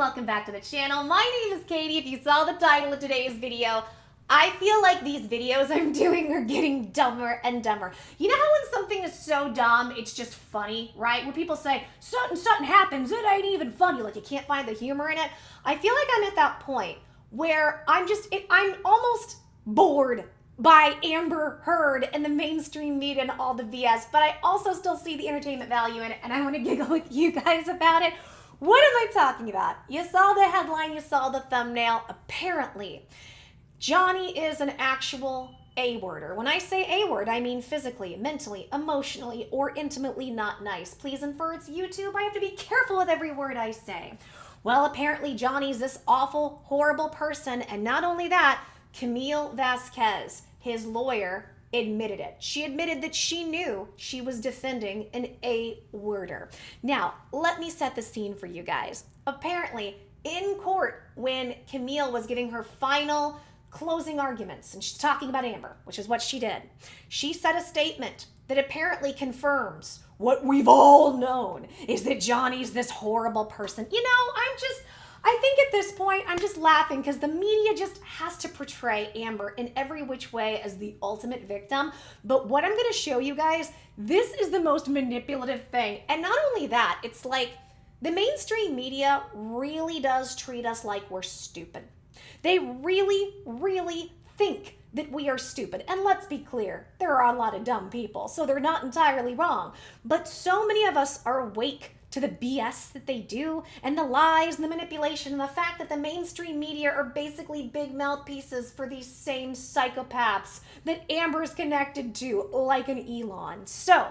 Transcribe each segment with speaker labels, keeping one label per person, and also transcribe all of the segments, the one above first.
Speaker 1: welcome back to the channel. My name is Katie. If you saw the title of today's video, I feel like these videos I'm doing are getting dumber and dumber. You know how when something is so dumb, it's just funny, right? When people say, something happens, it ain't even funny, like you can't find the humor in it. I feel like I'm at that point where I'm almost bored by Amber Heard and the mainstream media and all the BS, but I also still see the entertainment value in it, and I want to giggle with you guys about it. What am I talking about? You saw the headline, you saw the thumbnail. Apparently, Johnny is an actual A-worder. When I say A-word, I mean physically, mentally, emotionally, or intimately not nice. Please infer it's YouTube. I have to be careful with every word I say. Well, apparently Johnny's this awful, horrible person, and not only that, Camille Vasquez, his lawyer, admitted it. She admitted that she knew she was defending an A-worder. Now, let me set the scene for you guys. Apparently, in court, when Camille was giving her final closing arguments, and she's talking about Amber, which is what she did, she said a statement that apparently confirms what we've all known, is that Johnny's this horrible person. You know, I think at this point, I'm just laughing because the media just has to portray Amber in every which way as the ultimate victim. But what I'm going to show you guys, this is the most manipulative thing. And not only that, it's like the mainstream media really does treat us like we're stupid. They really, really think that we are stupid. And let's be clear, there are a lot of dumb people, so they're not entirely wrong. But so many of us are awake to the BS that they do, and the lies and the manipulation, and the fact that the mainstream media are basically big mouthpieces for these same psychopaths that Amber's connected to, like an Elon. So,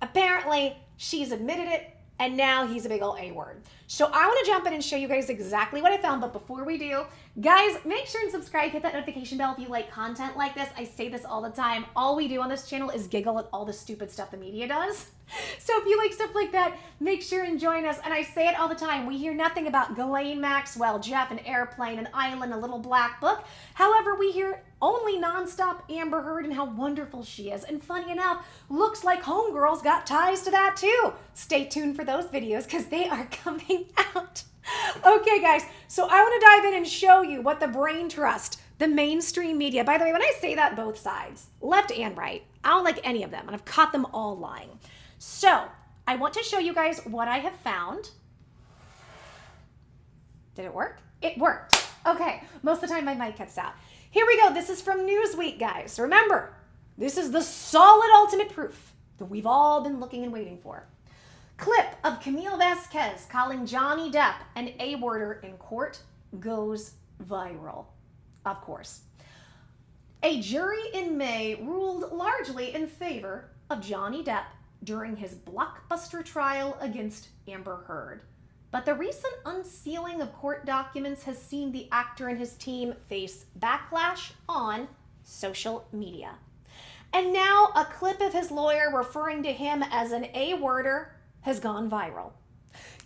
Speaker 1: apparently, she's admitted it, and now he's a big old A-word. So I want to jump in and show you guys exactly what I found, but before we do, guys, make sure and subscribe, hit that notification bell if you like content like this. I say this all the time. All we do on this channel is giggle at all the stupid stuff the media does. So if you like stuff like that, make sure and join us. And I say it all the time. We hear nothing about Ghislaine Maxwell, Jeff, an airplane, an island, a little black book. However, we hear only nonstop Amber Heard and how wonderful she is. And funny enough, looks like Homegirl's got ties to that too. Stay tuned for those videos because they are coming out. Okay, guys, so I want to dive in and show you what the brain trust, the mainstream media. By the way, when I say that, both sides, left and right, I don't like any of them, and I've caught them all lying. So I want to show you guys what I have found. Did it work? It worked. Okay, most of the time my mic cuts out. Here we go. This is from Newsweek, guys. Remember, this is the solid ultimate proof that we've all been looking and waiting for. Clip of Camille Vasquez calling Johnny Depp an A-worder in court goes viral. Of course. A jury in May ruled largely in favor of Johnny Depp during his blockbuster trial against Amber Heard. But the recent unsealing of court documents has seen the actor and his team face backlash on social media. And now a clip of his lawyer referring to him as an A-worder has gone viral.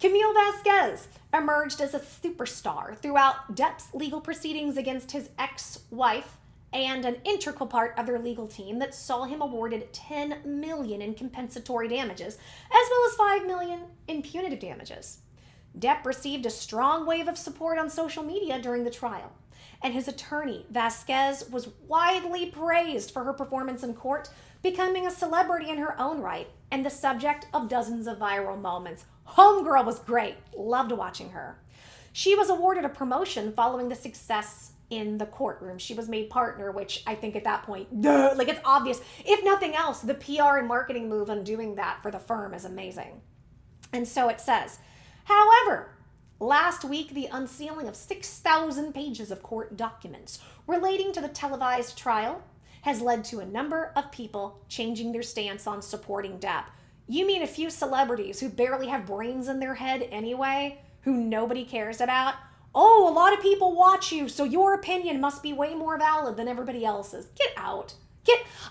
Speaker 1: Camille Vasquez emerged as a superstar throughout Depp's legal proceedings against his ex-wife and an integral part of their legal team that saw him awarded $10 million in compensatory damages, as well as $5 million in punitive damages. Depp received a strong wave of support on social media during the trial, and his attorney, Vasquez, was widely praised for her performance in court, becoming a celebrity in her own right and the subject of dozens of viral moments. Homegirl was great. Loved watching her. She was awarded a promotion following the success in the courtroom. She was made partner, which I think at that point, duh, like it's obvious. If nothing else, the PR and marketing move on doing that for the firm is amazing. And so it says, however, last week, the unsealing of 6,000 pages of court documents relating to the televised trial has led to a number of people changing their stance on supporting Depp. You mean a few celebrities who barely have brains in their head anyway, who nobody cares about? Oh, a lot of people watch you, so your opinion must be way more valid than everybody else's. Get out.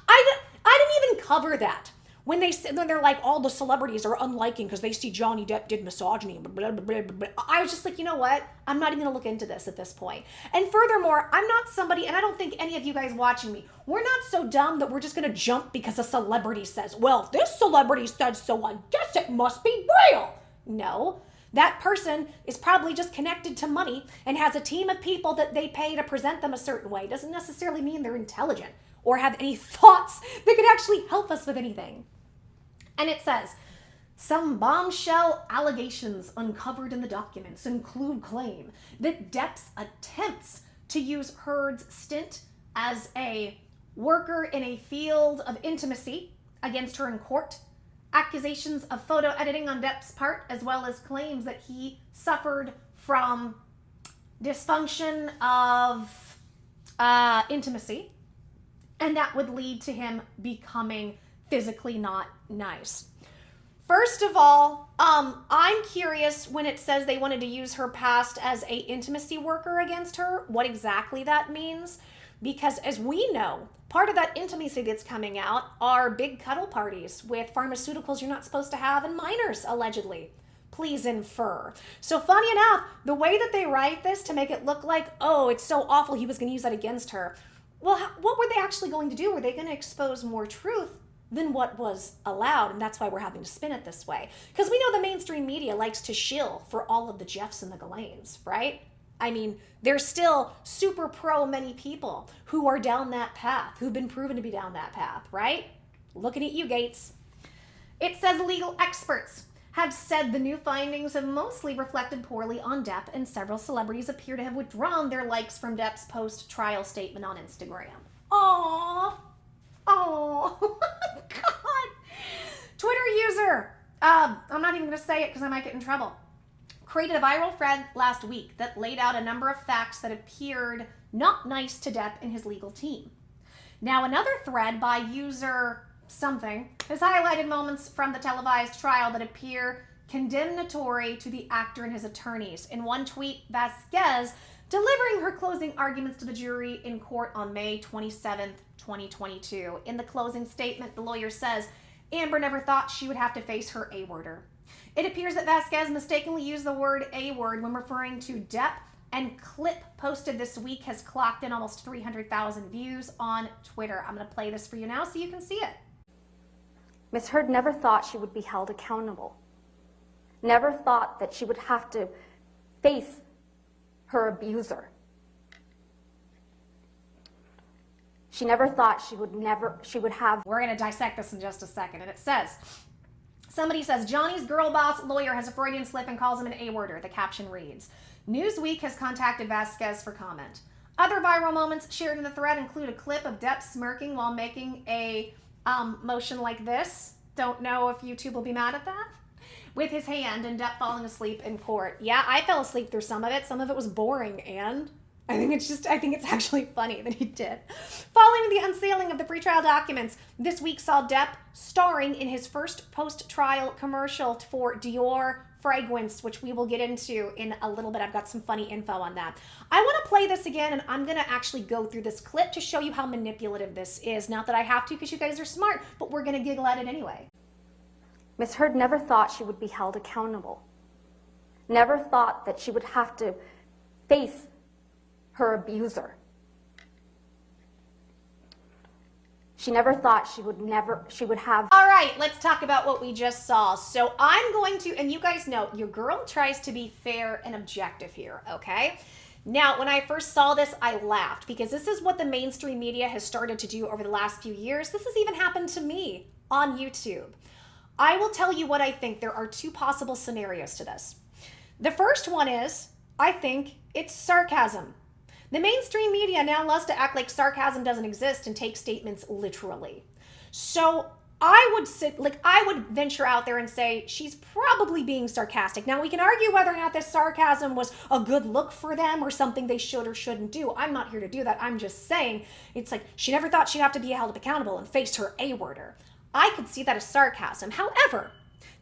Speaker 1: I didn't even cover that. When they're like, all the celebrities are unliking because they see Johnny Depp did misogyny, blah, blah, blah, blah. I was just like, you know what? I'm not even going to look into this at this point. And furthermore, I'm not somebody, and I don't think any of you guys watching me, we're not so dumb that we're just going to jump because a celebrity says, well, if this celebrity said so, I guess it must be real. No. That person is probably just connected to money and has a team of people that they pay to present them a certain way. Doesn't necessarily mean they're intelligent or have any thoughts that could actually help us with anything. And it says, some bombshell allegations uncovered in the documents include claim that Depp's attempts to use Heard's stint as a worker in a field of intimacy against her in court, accusations of photo editing on Depp's part, as well as claims that he suffered from dysfunction of intimacy, and that would lead to him becoming physically not nice. First of all, I'm curious when it says they wanted to use her past as a intimacy worker against her, what exactly that means. Because as we know, part of that intimacy that's coming out are big cuddle parties with pharmaceuticals you're not supposed to have and minors, allegedly. Please infer. So funny enough, the way that they write this to make it look like, oh, it's so awful he was going to use that against her. Well, what were they actually going to do? Were they going to expose more truth than what was allowed? And that's why we're having to spin it this way. Because we know the mainstream media likes to shill for all of the Jeffs and the Ghislaines, right? I mean, there's still super pro many people who are down that path, who've been proven to be down that path, right? Looking at you, Gates. It says legal experts have said the new findings have mostly reflected poorly on Depp, and several celebrities appear to have withdrawn their likes from Depp's post-trial statement on Instagram. Aww. Oh, God. Twitter user, I'm not even going to say it because I might get in trouble, created a viral thread last week that laid out a number of facts that appeared not nice to Depp and his legal team. Now, another thread by user something has highlighted moments from the televised trial that appear condemnatory to the actor and his attorneys. In one tweet, Vasquez, delivering her closing arguments to the jury in court on May 27th, 2022. In the closing statement, the lawyer says, Amber never thought she would have to face her A-worder. It appears that Vasquez mistakenly used the word A-word when referring to Depp, and clip posted this week has clocked in almost 300,000 views on Twitter. I'm going to play this for you now so you can see it.
Speaker 2: Miss Heard never thought she would be held accountable. Never thought that she would have to face her abuser. She never thought she would have.
Speaker 1: We're going to dissect this in just a second. And it says, somebody says, Johnny's girl boss lawyer has a Freudian slip and calls him an A-worder. The caption reads, Newsweek has contacted Vasquez for comment. Other viral moments shared in the thread include a clip of Depp smirking while making a motion like this. Don't know if YouTube will be mad at that. With his hand, and Depp falling asleep in court. Yeah, I fell asleep through some of it. Some of it was boring, and I think it's actually funny that he did. Following the unsealing of the pretrial documents, this week saw Depp starring in his first post-trial commercial for Dior fragrance, which we will get into in a little bit. I've got some funny info on that. I want to play this again, and I'm going to actually go through this clip to show you how manipulative this is. Not that I have to, because you guys are smart, but we're going to giggle at it anyway.
Speaker 2: Miss Heard never thought she would be held accountable. Never thought that she would have to face her abuser. She never thought she would have.
Speaker 1: All right, let's talk about what we just saw. So I'm going to, and you guys know, your girl tries to be fair and objective here, okay? Now, when I first saw this, I laughed because this is what the mainstream media has started to do over the last few years. This has even happened to me on YouTube. I will tell you what I think. There are two possible scenarios to this. The first one is, I think it's sarcasm. The mainstream media now loves to act like sarcasm doesn't exist and take statements literally. So I would venture out there and say she's probably being sarcastic. Now we can argue whether or not this sarcasm was a good look for them or something they should or shouldn't do. I'm not here to do that. I'm just saying it's like she never thought she'd have to be held accountable and face her A-worder. I could see that as sarcasm. However,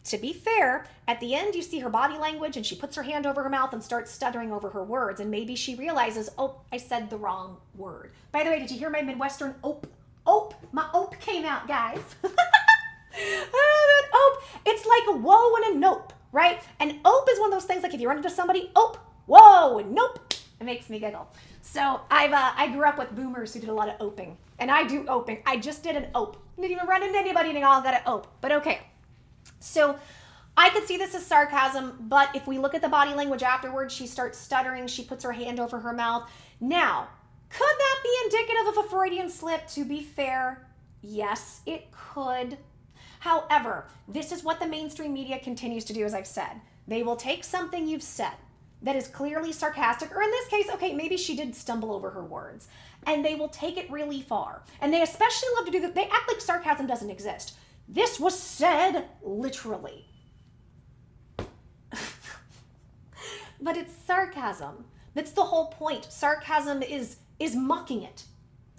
Speaker 1: to be fair, at the end you see her body language and she puts her hand over her mouth and starts stuttering over her words, and maybe she realizes, oh, I said the wrong word. By the way, did you hear my Midwestern ope? Ope, my ope came out, guys. That ope, it's like a whoa and a nope, right? And ope is one of those things like if you run into somebody, ope, whoa, and nope. It makes me giggle. So I grew up with boomers who did a lot of oping, and I do oping. I just did an ope. Didn't even run into anybody and all got an ope, but okay. So I could see this as sarcasm, but if we look at the body language afterwards, she starts stuttering, she puts her hand over her mouth. Now, could that be indicative of a Freudian slip? To be fair, yes, it could. However, this is what the mainstream media continues to do, as I've said. They will take something you've said that is clearly sarcastic, or in this case, okay, maybe she did stumble over her words, and they will take it really far. And they especially love to do that. They act like sarcasm doesn't exist. This was said literally. But it's sarcasm. That's the whole point. Sarcasm is mocking it.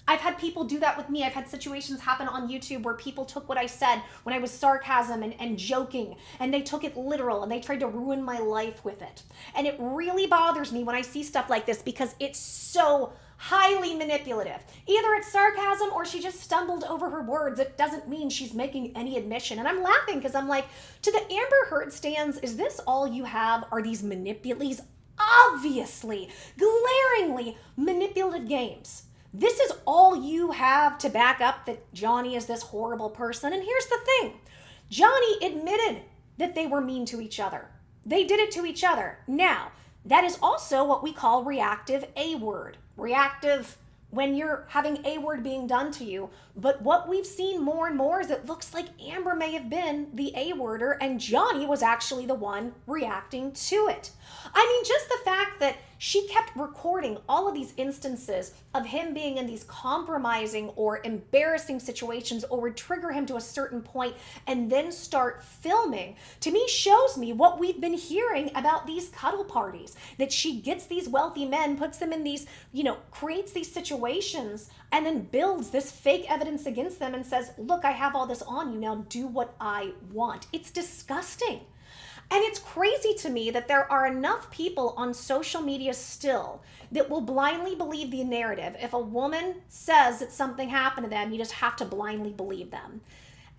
Speaker 1: I've had people do that with me. I've had situations happen on YouTube where people took what I said when I was sarcasm and joking, and they took it literal, and they tried to ruin my life with it. And it really bothers me when I see stuff like this because it's so highly manipulative. Either it's sarcasm or she just stumbled over her words. It doesn't mean she's making any admission. And I'm laughing because I'm like, to the Amber Heard stands, is this all you have? Are these obviously, glaringly manipulative games? This is all you have to back up that Johnny is this horrible person? And here's the thing. Johnny admitted that they were mean to each other. They did it to each other. Now, that is also what we call reactive A-word. Reactive when you're having A-word being done to you. But what we've seen more and more is it looks like Amber may have been the A-worder and Johnny was actually the one reacting to it. I mean, just the fact that she kept recording all of these instances of him being in these compromising or embarrassing situations or would trigger him to a certain point and then start filming, to me shows me what we've been hearing about these cuddle parties, that she gets these wealthy men, puts them in these, creates these situations and then builds this fake evidence against them and says, look, I have all this on you, now do what I want. It's disgusting. And it's crazy to me that there are enough people on social media still that will blindly believe the narrative. If a woman says that something happened to them, you just have to blindly believe them.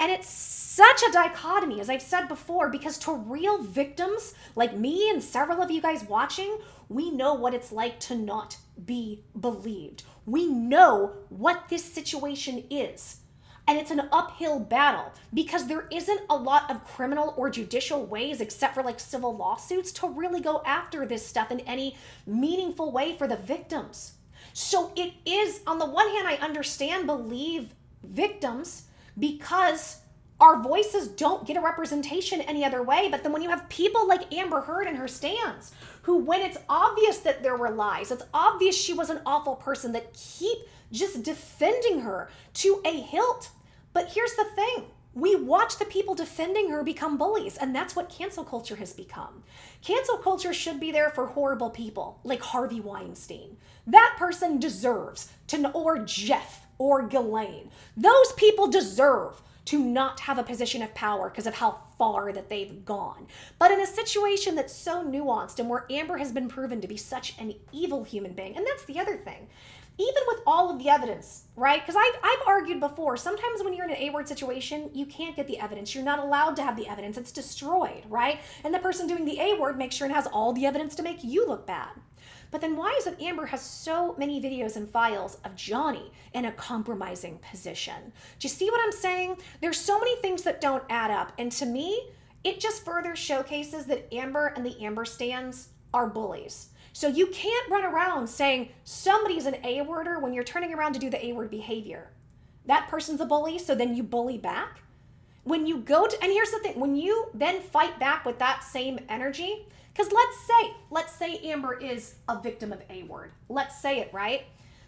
Speaker 1: And it's such a dichotomy, as I've said before, because to real victims like me and several of you guys watching, we know what it's like to not be believed. We know what this situation is. And it's an uphill battle because there isn't a lot of criminal or judicial ways, except for like civil lawsuits, to really go after this stuff in any meaningful way for the victims. So it is, on the one hand, I understand, believe victims because our voices don't get a representation any other way. But then when you have people like Amber Heard and her stands, who when it's obvious that there were lies, it's obvious she was an awful person, that keep just defending her to a hilt. But here's the thing. We watch the people defending her become bullies, and that's what cancel culture has become. Cancel culture should be there for horrible people like Harvey Weinstein. That person deserves to, or Jeff or Ghislaine. Those people deserve to not have a position of power because of how far that they've gone. But in a situation that's so nuanced and where Amber has been proven to be such an evil human being, and that's the other thing, even with all of the evidence, right? Because I've argued before, sometimes when you're in an A-word situation, you can't get the evidence. You're not allowed to have the evidence. It's destroyed, right? And the person doing the A-word makes sure and has all the evidence to make you look bad. But then why is it Amber has so many videos and files of Johnny in a compromising position? Do you see what I'm saying? There's so many things that don't add up. And to me, it just further showcases that Amber and the Amber stands are bullies. So you can't run around saying somebody's an A-worder when you're turning around to do the A-word behavior. That person's a bully, so then you bully back. When you go to, and here's the thing, when you then fight back with that same energy, because let's say Amber is a victim of A-word. Let's say it, right?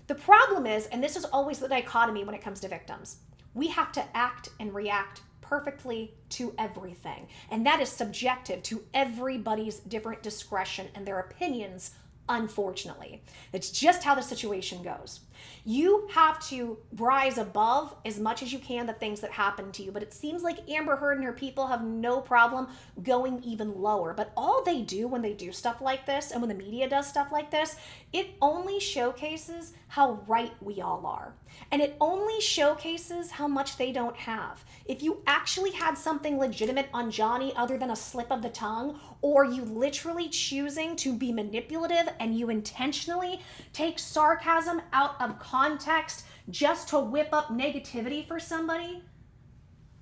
Speaker 1: The problem is, and this is always the dichotomy when it comes to victims, we have to act and react perfectly to everything. And that is subjective to everybody's different discretion and their opinions, unfortunately. That's just how the situation goes. You have to rise above as much as you can the things that happen to you, but it seems like Amber Heard and her people have no problem going even lower. But all they do when they do stuff like this, and when the media does stuff like this, it only showcases how right we all are. And it only showcases how much they don't have. If you actually had something legitimate on Johnny other than a slip of the tongue, or you literally choosing to be manipulative and you intentionally take sarcasm out of context just to whip up negativity for somebody,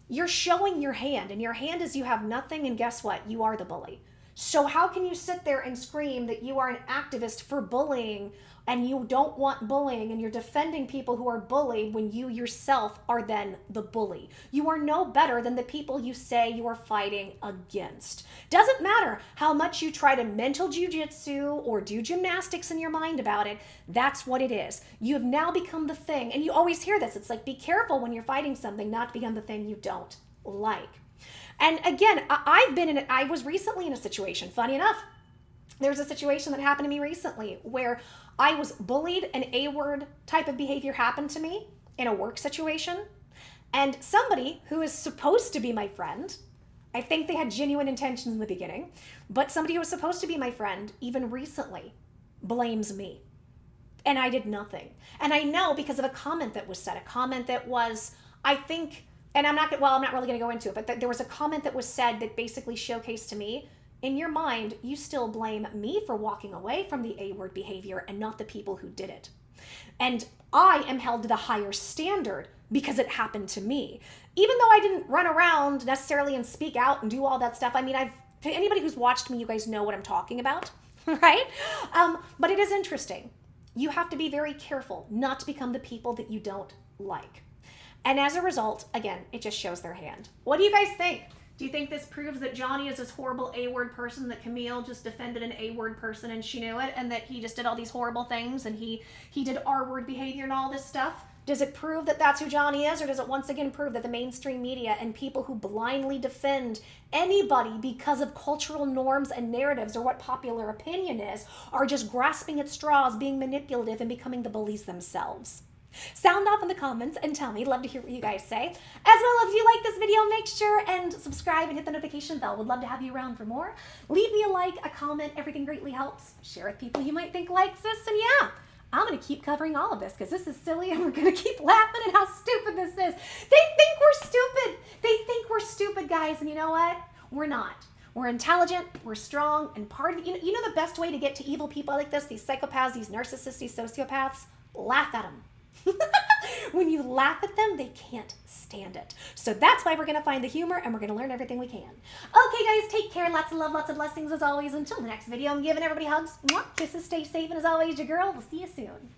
Speaker 1: You're showing your hand, and your hand is you have nothing, and guess what? You are the bully. So how can you sit there and scream that you are an activist for bullying and you don't want bullying and you're defending people who are bullied when you yourself are then the bully? You are no better than the people you say you are fighting against. Doesn't matter how much you try to mental jujitsu or do gymnastics in your mind about it, that's what it is. You have now become the thing, and you always hear this. It's like, be careful when you're fighting something not to become the thing you don't like. And again, I was recently in a situation, funny enough, there's a situation that happened to me recently where I was bullied, an A-word type of behavior happened to me in a work situation. And somebody who is supposed to be my friend, I think they had genuine intentions in the beginning, but somebody who was supposed to be my friend even recently blames me. And I did nothing. And I know because of a comment that was said, a comment that was, I think, and I'm not really going to go into it, but there was a comment that was said that basically showcased to me, in your mind, you still blame me for walking away from the A-word behavior and not the people who did it. And I am held to the higher standard because it happened to me. Even though I didn't run around necessarily and speak out and do all that stuff. I mean, to anybody who's watched me, you guys know what I'm talking about, right? But it is interesting. You have to be very careful not to become the people that you don't like. And as a result, again, it just shows their hand. What do you guys think? Do you think this proves that Johnny is this horrible A-word person, that Camille just defended an A-word person and she knew it, and that he just did all these horrible things and he did R-word behavior and all this stuff? Does it prove that that's who Johnny is, or does it once again prove that the mainstream media and people who blindly defend anybody because of cultural norms and narratives or what popular opinion is are just grasping at straws, being manipulative, and becoming the bullies themselves? Sound off in the comments and tell me. Love to hear what you guys say. As well, if you like this video, make sure and subscribe and hit the notification bell. Would love to have you around for more. Leave me a like, a comment. Everything greatly helps. Share with people you might think likes this. And yeah, I'm going to keep covering all of this because this is silly and we're going to keep laughing at how stupid this is. They think we're stupid. They think we're stupid, guys. And you know what? We're not. We're intelligent, we're strong, and part of it, you know the best way to get to evil people like this, these psychopaths, these narcissists, these sociopaths? Laugh at them. When you laugh at them, they can't stand it. So that's why we're going to find the humor and we're going to learn everything we can. Okay, guys, take care. Lots of love, lots of blessings as always. Until the next video, I'm giving everybody hugs. Mwah, kisses, stay safe, and as always, your girl. We'll see you soon.